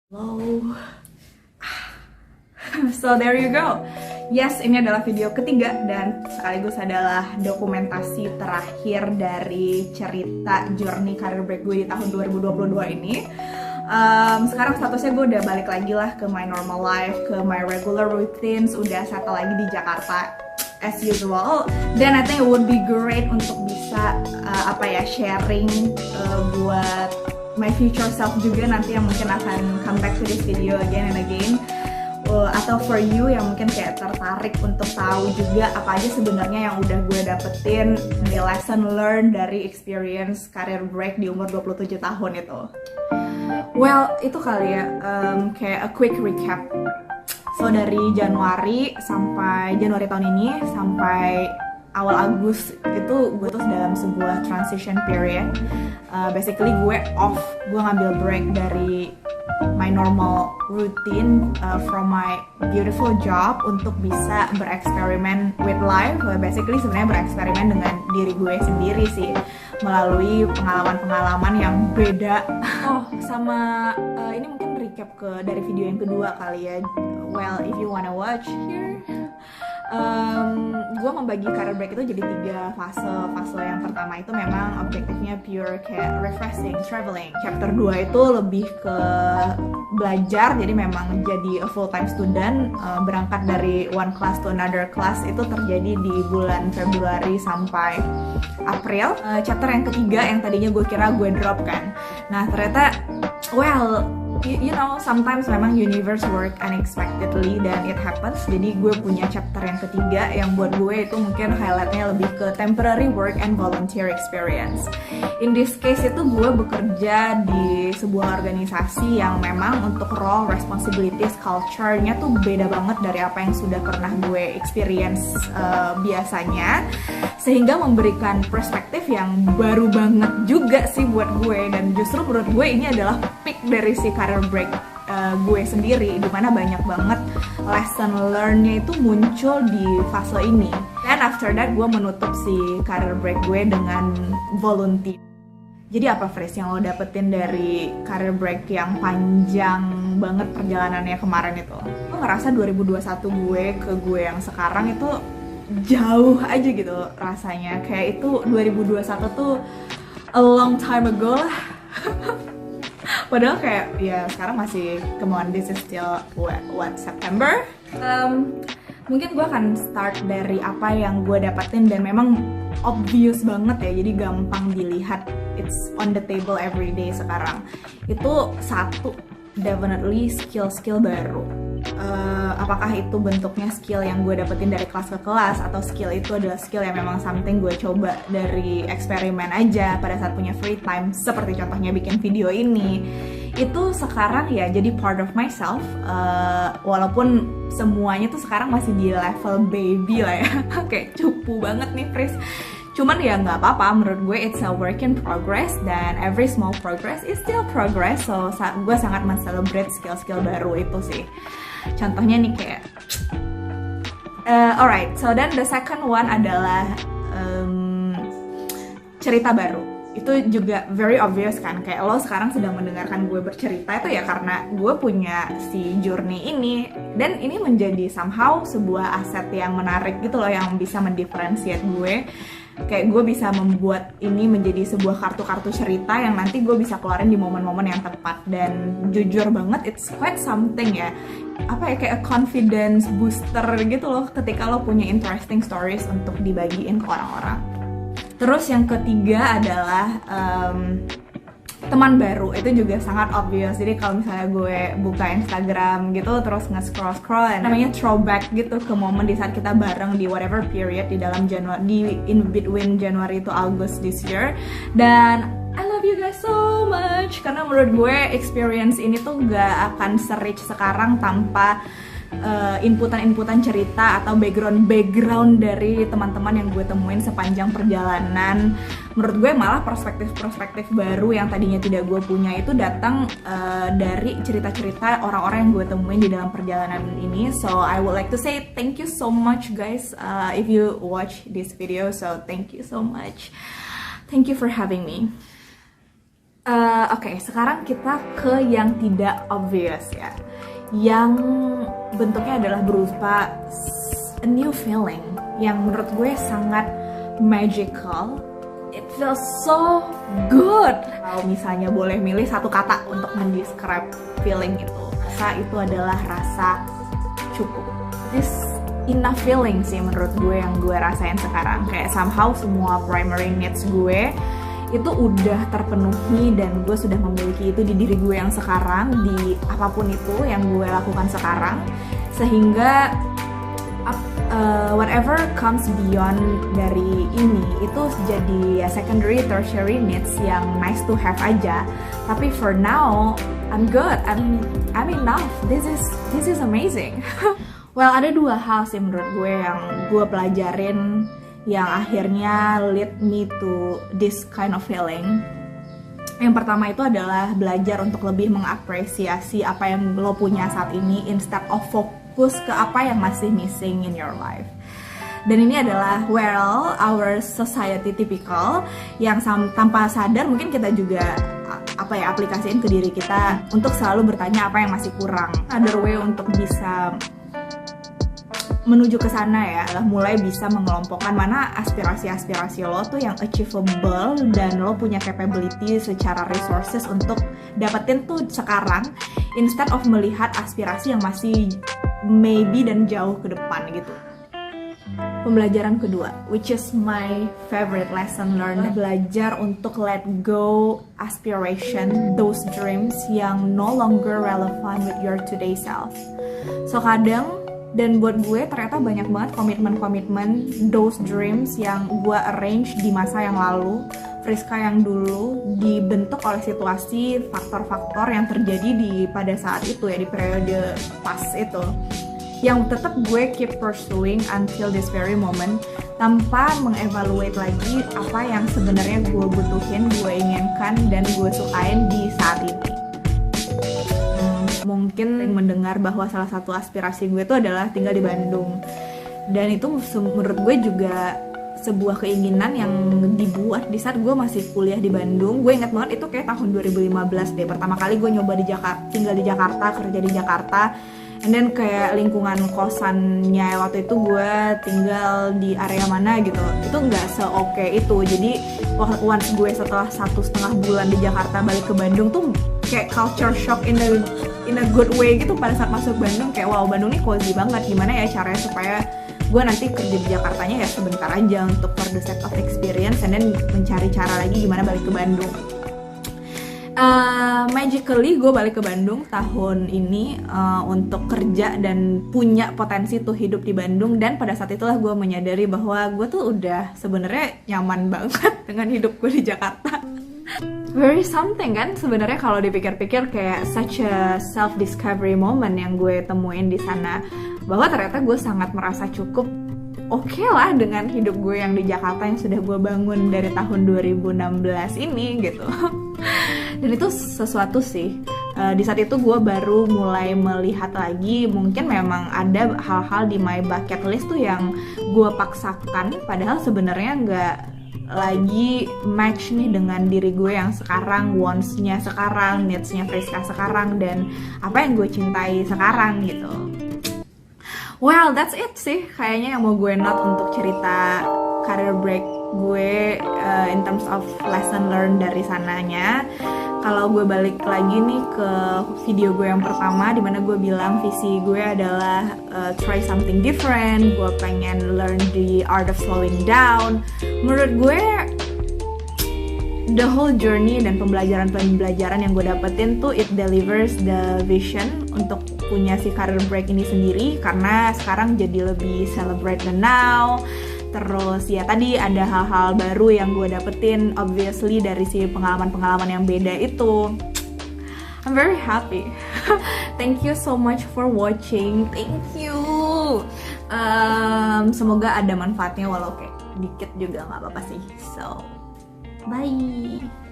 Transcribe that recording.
Hello. So there you go. Yes, ini adalah video ketiga dan sekaligus adalah dokumentasi terakhir dari cerita journey career break gue di tahun 2022 ini. Sekarang statusnya gue udah balik lagi lah ke my normal life, ke my regular routines, udah settle lagi di Jakarta as usual. Dan I think it would be great untuk bisa sharing buat my future self juga nanti yang mungkin akan come back to this video again and again. Atau for you yang mungkin kayak tertarik untuk tahu juga apa aja sebenarnya yang udah gue dapetin di lesson learned dari experience career break di umur 27 tahun itu. Well, itu kali ya, kayak a quick recap. So dari Januari tahun ini sampai awal Agustus itu gue tuh dalam sebuah transition period. Basically gue ngambil break dari my normal routine from my beautiful job untuk bisa bereksperimen with life. Basically sebenarnya bereksperimen dengan diri gue sendiri sih, melalui pengalaman-pengalaman yang beda. Ini mungkin recap dari video yang kedua kali ya. Well, if you wanna watch here, gue membagi career break itu jadi 3 fase. Fase yang pertama itu memang objektifnya pure kayak refreshing, traveling. Chapter 2 itu lebih ke belajar, jadi memang jadi a full time student, berangkat dari one class to another class. Itu terjadi di bulan Februari sampai April. Chapter yang ketiga yang tadinya gue kira gue drop kan, nah ternyata you know, sometimes memang universe work unexpectedly dan it happens. Jadi gue punya chapter yang ketiga yang buat gue itu mungkin highlightnya lebih ke temporary work and volunteer experience. In this case itu gue bekerja di sebuah organisasi yang memang untuk role, responsibilities, culture-nya tuh beda banget dari apa yang sudah pernah gue experience biasanya, sehingga memberikan perspektif yang baru banget juga sih buat gue. Dan justru menurut gue ini adalah peak dari si career break gue sendiri, dimana banyak banget lesson learn-nya itu muncul di fase ini. Dan after that gue menutup si career break gue dengan volunteer. Jadi apa Fris yang lo dapetin dari career break yang panjang banget perjalanannya kemarin itu? Gue ngerasa 2021 gue ke gue yang sekarang itu jauh aja gitu rasanya. Kayak itu 2021 tuh a long time ago lah. Padahal kayak ya sekarang masih, come on, this is still what September. Mungkin gue akan start dari apa yang gue dapetin dan memang obvious banget ya, jadi gampang dilihat, it's on the table every day sekarang. Itu satu, definitely skill baru. Apakah itu bentuknya skill yang gue dapetin dari kelas ke kelas, atau skill itu adalah skill yang memang something gue coba dari eksperimen aja pada saat punya free time, seperti contohnya bikin video ini. Itu sekarang ya jadi part of myself, walaupun semuanya tuh sekarang masih di level baby lah ya. Kayak cupu banget nih Pris. Cuman ya nggak apa-apa, menurut gue it's a work in progress, dan every small progress is still progress. So gue sangat men-celebrate skill-skill baru itu sih. Contohnya nih kayak alright, so then the second one adalah cerita baru. Itu juga very obvious kan, kayak lo sekarang sedang mendengarkan gue bercerita itu ya karena gue punya si journey ini, dan ini menjadi somehow sebuah aset yang menarik gitu loh, yang bisa mendiferensiate gue. Kayak gue bisa membuat ini menjadi sebuah kartu-kartu cerita yang nanti gue bisa keluarin di momen-momen yang tepat. Dan jujur banget it's quite something ya, kayak a confidence booster gitu loh ketika lo punya interesting stories untuk dibagiin ke orang-orang. Terus yang ketiga adalah teman baru. Itu juga sangat obvious. Jadi kalau misalnya gue buka Instagram gitu terus nge-scroll namanya throwback gitu ke momen di saat kita bareng di whatever period di dalam in between January to August this year. Dan I love you guys so much karena menurut gue experience ini tuh gak akan se-rich sekarang tanpa inputan cerita atau background dari teman-teman yang gue temuin sepanjang perjalanan. Menurut gue malah perspektif baru yang tadinya tidak gue punya itu datang dari cerita-cerita orang-orang yang gue temuin di dalam perjalanan ini. So I would like to say thank you so much guys if you watch this video. So thank you so much. Thank you for having me. Oke, sekarang kita ke yang tidak obvious ya. Yang bentuknya adalah berupa a new feeling yang menurut gue sangat magical. It feels so good. Kalau misalnya boleh milih satu kata untuk mendescribe feeling itu adalah rasa cukup. This enough feeling sih menurut gue yang gue rasain sekarang. Kayak somehow semua primary needs gue itu udah terpenuhi dan gue sudah memiliki itu di diri gue yang sekarang, di apapun itu yang gue lakukan sekarang, sehingga whatever comes beyond dari ini itu jadi secondary, tertiary needs yang nice to have aja. Tapi for now I'm good, I'm enough. This is amazing. Well, ada dua hal sih menurut gue yang gue pelajarin yang akhirnya lead me to this kind of feeling. Yang pertama itu adalah belajar untuk lebih mengapresiasi apa yang lo punya saat ini instead of fokus ke apa yang masih missing in your life. Dan ini adalah our society typical yang tanpa sadar mungkin kita juga aplikasiin ke diri kita untuk selalu bertanya apa yang masih kurang. Other way untuk bisa menuju ke sana ya, mulai bisa mengelompokkan mana aspirasi-aspirasi lo tuh yang achievable dan lo punya capability secara resources untuk dapetin tuh sekarang, instead of melihat aspirasi yang masih maybe dan jauh ke depan gitu. Pembelajaran kedua, which is my favorite lesson learned, belajar untuk let go aspiration, those dreams yang no longer relevant with your today self. So kadang dan buat gue ternyata banyak banget komitmen-komitmen, those dreams yang gue arrange di masa yang lalu, Friska yang dulu dibentuk oleh situasi, faktor-faktor yang terjadi pada saat itu ya, di periode pas itu, yang tetap gue keep pursuing until this very moment tanpa mengevaluate lagi apa yang sebenarnya gue butuhin, gue inginkan, dan gue sukain di saat ini. Mungkin mendengar bahwa salah satu aspirasi gue itu adalah tinggal di Bandung, dan itu menurut gue juga sebuah keinginan yang dibuat di saat gue masih kuliah di Bandung. Gue ingat banget itu kayak tahun 2015 deh, pertama kali gue nyoba tinggal di Jakarta, kerja di Jakarta, and then kayak lingkungan kosannya waktu itu gue tinggal di area mana gitu, itu nggak se-oke itu. Jadi once gue setelah 1,5 bulan di Jakarta balik ke Bandung tuh kayak culture shock in a good way gitu. Pada saat masuk Bandung kayak wow, Bandung nih cozy banget, gimana ya caranya supaya gue nanti kerja di Jakartanya ya sebentar aja untuk for the sake of experience, and then mencari cara lagi gimana balik ke Bandung. Magically gue balik ke Bandung tahun ini untuk kerja dan punya potensi tuh hidup di Bandung, dan pada saat itulah gue menyadari bahwa gue tuh udah sebenarnya nyaman banget dengan hidup gue di Jakarta. Very something kan sebenarnya kalau dipikir-pikir, kayak such a self discovery moment yang gue temuin di sana, bahwa ternyata gue sangat merasa cukup oke lah dengan hidup gue yang di Jakarta yang sudah gue bangun dari tahun 2016 ini gitu. Dan itu sesuatu sih, di saat itu gue baru mulai melihat lagi, mungkin memang ada hal-hal di my bucket list tuh yang gue paksakan, padahal sebenarnya nggak lagi match nih dengan diri gue yang sekarang, wants-nya sekarang, needs-nya Friska sekarang, dan apa yang gue cintai sekarang gitu. Well, that's it sih kayaknya yang mau gue note untuk cerita career break gue in terms of lesson learned dari sananya. Kalau gue balik lagi nih ke video gue yang pertama, dimana gue bilang visi gue adalah try something different, gue pengen learn the art of slowing down. Menurut gue the whole journey dan pembelajaran yang gue dapetin tuh it delivers the vision untuk punya si career break ini sendiri, karena sekarang jadi lebih celebrate the now. Terus ya tadi ada hal-hal baru yang gue dapetin obviously dari si pengalaman-pengalaman yang beda itu. I'm very happy. Thank you so much for watching. Thank you. Semoga ada manfaatnya walau kayak dikit juga nggak apa-apa sih. So bye.